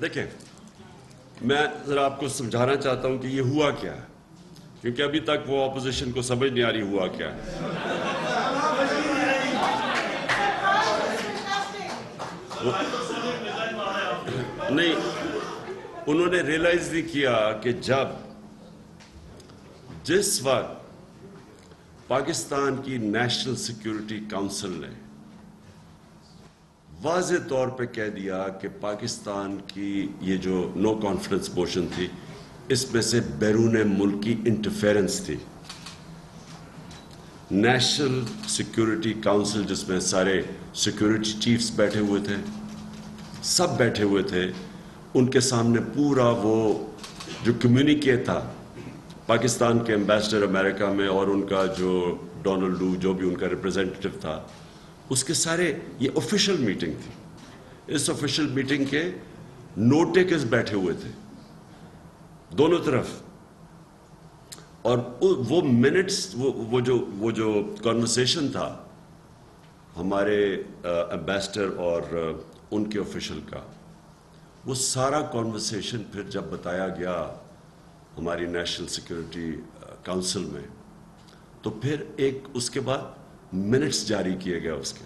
دیکھیں، میں ذرا آپ کو سمجھانا چاہتا ہوں کہ یہ ہوا کیا ہے، کیونکہ ابھی تک وہ اپوزیشن کو سمجھ نہیں آ رہی ہوا کیا ہے۔ نہیں، انہوں نے ریلائز نہیں کیا کہ جس وقت پاکستان کی نیشنل سیکیورٹی کونسل نے واضح طور پہ کہہ دیا کہ پاکستان کی یہ جو نو کانفیڈنس موشن تھی، اس میں سے بیرون ملک کی انٹرفیرنس تھی۔ نیشنل سیکیورٹی کونسل جس میں سارے سیکیورٹی چیفز بیٹھے ہوئے تھے، سب بیٹھے ہوئے تھے، ان کے سامنے پورا وہ جو کمیونیکے تھا پاکستان کے ایمبیسڈر امریکہ میں اور ان کا جو ڈونلڈ لو جو بھی ان کا ریپرزینٹیٹو تھا، اس کے سارے یہ آفیشیل میٹنگ تھی۔ اس آفیشیل میٹنگ کے نوٹ ٹیکرز بیٹھے ہوئے تھے دونوں طرف، اور وہ منٹس وہ جو کنورسیشن تھا ہمارے ایمبیسڈر اور ان کے آفیشل کا، وہ سارا کنورسیشن پھر جب بتایا گیا ہماری نیشنل سیکیورٹی کونسل میں، تو پھر ایک اس کے بعد منٹس جاری کیے گئے اس کے۔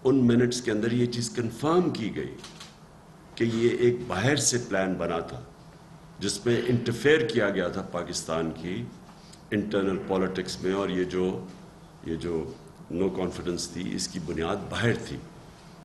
ان منٹس کے اندر یہ چیز کنفرم کی گئی کہ یہ ایک باہر سے پلان بنا تھا جس میں انٹرفیئر کیا گیا تھا پاکستان کی انٹرنل پولیٹکس میں، اور یہ جو نو کانفیڈنس تھی اس کی بنیاد باہر تھی۔